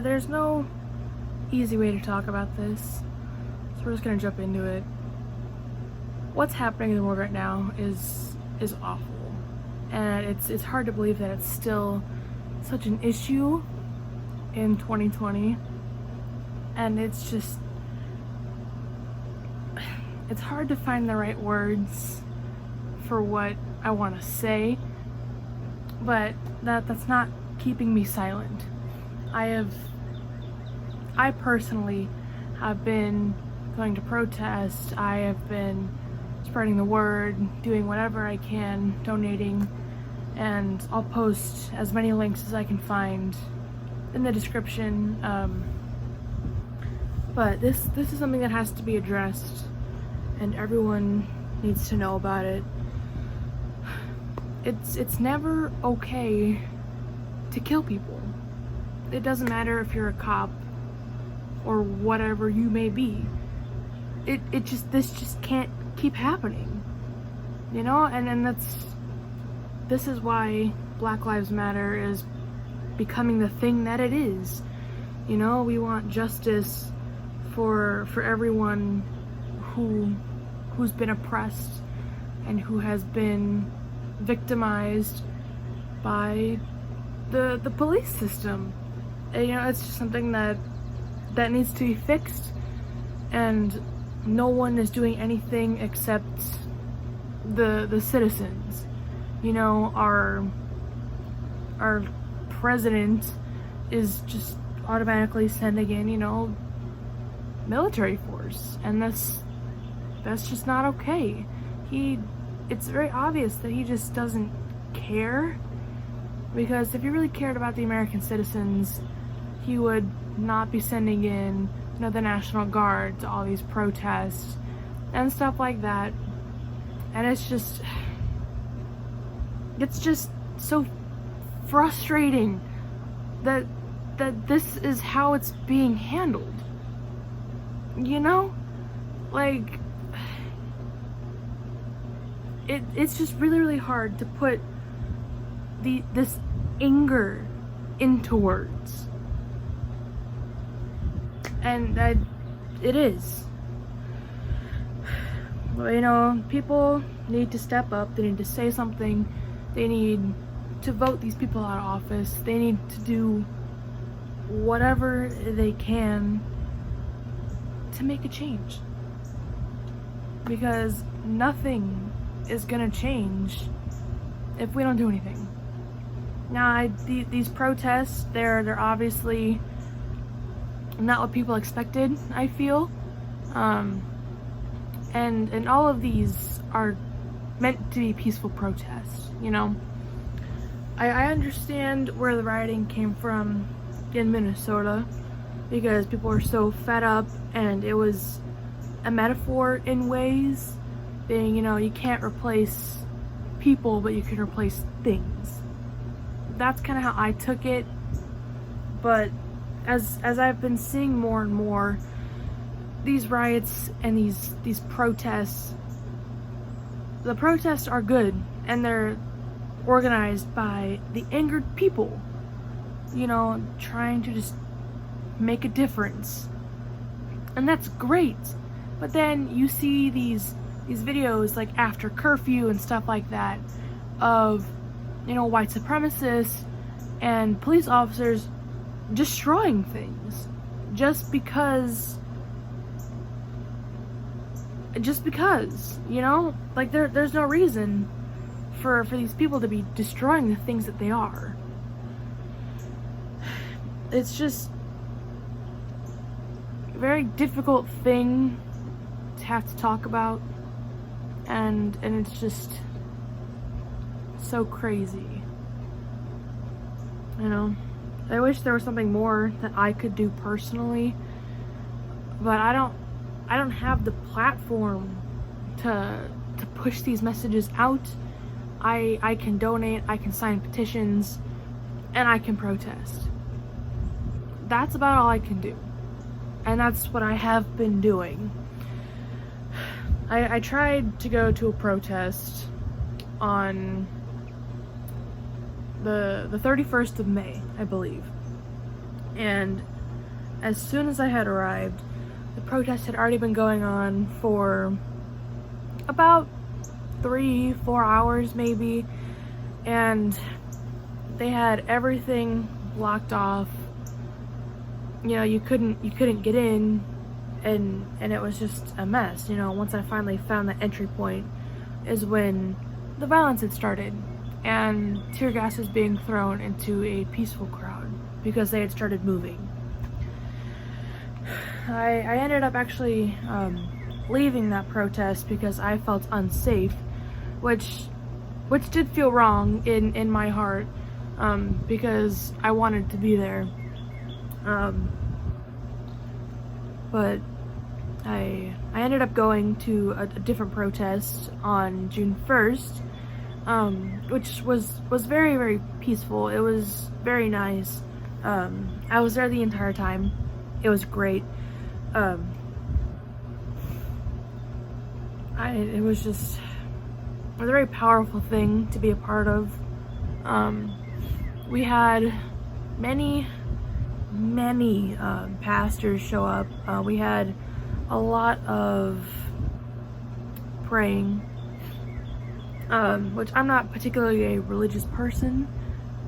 there's no easy way to talk about this, so we're just gonna jump into it. What's happening in the world right now is awful, and it's hard to believe that it's still such an issue in 2020, and it's hard to find the right words for what I want to say, but that's not keeping me silent. I personally have been going to protest. I have been spreading the word, doing whatever I can, donating, and I'll post as many links as I can find in the description. But this is something that has to be addressed, and everyone needs to know about it. It's never okay to kill people. It doesn't matter if you're a cop or whatever you may be. This just can't keep happening, you know? And this is why Black Lives Matter is becoming the thing that it is. You know, we want justice for everyone who's been oppressed and who has been victimized by the police system. And, you know, it's just something that needs to be fixed, and no one is doing anything except the citizens. You know, our president is just automatically sending in, you know, military force, and that's just not okay. It's very obvious that he just doesn't care, because if he really cared about the American citizens, he would not be sending in, you know, the National Guard to all these protests and stuff like that. And it's just so frustrating that this is how it's being handled. You know? Like, it's just really, really hard to put this anger into words. And it is. You know, people need to step up. They need to say something. They need to vote these people out of office. They need to do whatever they can to make a change. Because nothing is gonna change if we don't do anything. Now, these protests, they're obviously not what people expected, I feel. And all of these are meant to be peaceful protests, you know. I understand where the rioting came from in Minnesota, because people were so fed up, and it was a metaphor in ways, being, you know, you can't replace people, but you can replace things. That's kind of how I took it. But as I've been seeing more and more, these riots and these protests, the protests are good, and they're organized by the angered people, you know, trying to just make a difference. And that's great. But then you see these videos like after curfew and stuff like that of, you know, white supremacists and police officers destroying things just because, you know, like there's no reason for these people to be destroying the things that they are. It's just a very difficult thing to have to talk about, and it's just so crazy, you know. I wish there was something more that I could do personally, but I don't have the platform to push these messages out. I can donate, I can sign petitions, and I can protest. That's about all I can do, and that's what I have been doing. I tried to go to a protest on the 31st of May, I believe. And as soon as I had arrived, the protest had already been going on for about 3-4 hours maybe, and they had everything blocked off. You know, you couldn't get in, and it was just a mess. You know, once I finally found the entry point is when the violence had started, and tear gas was being thrown into a peaceful crowd because they had started moving. I ended up actually leaving that protest because I felt unsafe, which did feel wrong in my heart, because I wanted to be there. But I ended up going to a different protest on June 1st, which was very, very peaceful. It was very nice. I was there the entire time. It was great. It was just a very powerful thing to be a part of. We had many pastors show up. We had a lot of praying, which I'm not particularly a religious person,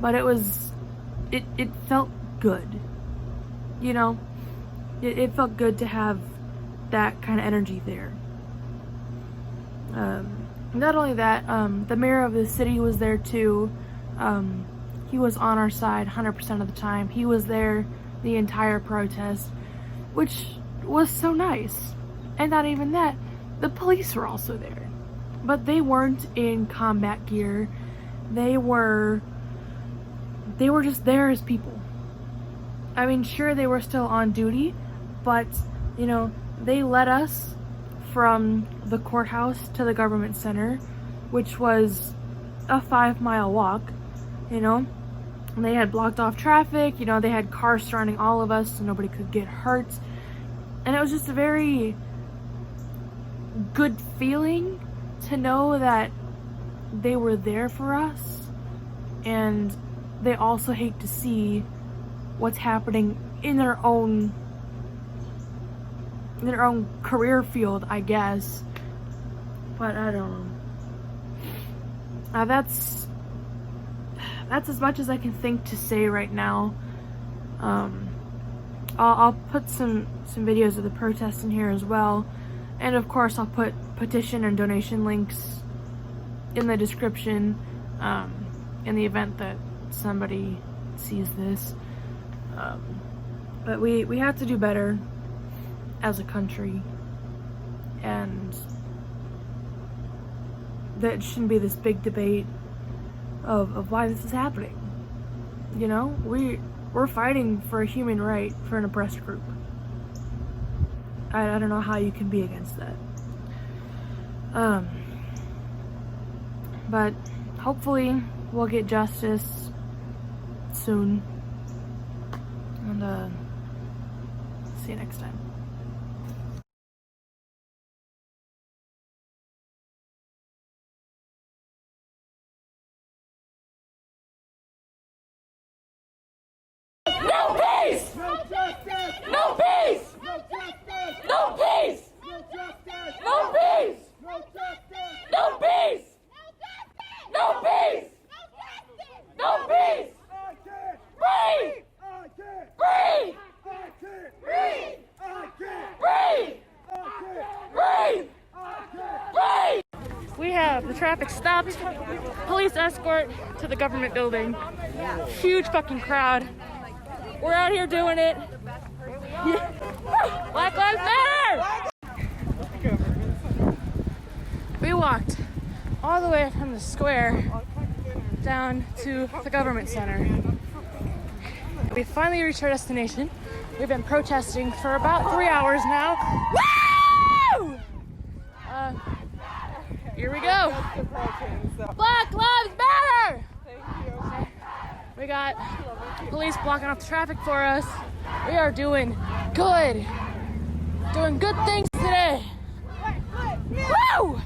but it felt good, you know? It felt good to have that kind of energy there. Not only that, the mayor of the city was there too. He was on our side 100% of the time. He was there the entire protest, which was so nice. And not even that, the police were also there. But they weren't in combat gear. They were just there as people. I mean, sure, they were still on duty, but, you know, they led us from the courthouse to the government center, which was a 5-mile walk, you know. And they had blocked off traffic, you know, they had cars surrounding all of us so nobody could get hurt. And it was just a very good feeling to know that they were there for us, and they also hate to see what's happening in their own career field, I guess. But I don't know. That's as much as I can think to say right now. I'll put some videos of the protest in here as well, and of course I'll put petition and donation links in the description, in the event that somebody sees this. But we have to do better as a country, and that shouldn't be this big debate of why this is happening. You know, we're fighting for a human right for an oppressed group. I don't know how you can be against that. But hopefully we'll get justice soon, and see you next time. No peace! No justice! No peace! No justice! No peace! No justice! No peace! No justice! No peace! No peace! No peace! Free! Free! Free! Free! Free! Free! We have the traffic stopped, police escort to the government building. Huge fucking crowd. We're out here doing it. Yeah. Black Lives Matter! We walked all the way from the square down to the government center. We finally reached our destination. We've been protesting for about 3 hours now. Woo! Here we go. Black Lives Matter! We got police blocking off the traffic for us. We are doing good things today. Woo!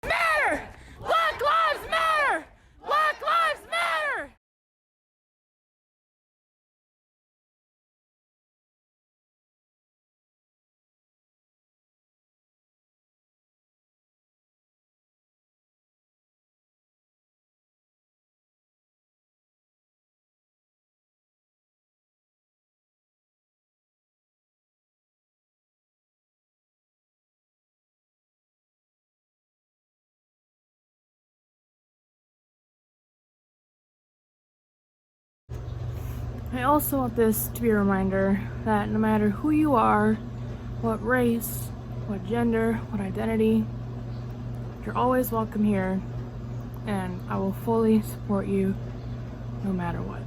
Matter! Black Lives Matter! Black Lives I also want this to be a reminder that no matter who you are, what race, what gender, what identity, you're always welcome here, and I will fully support you no matter what.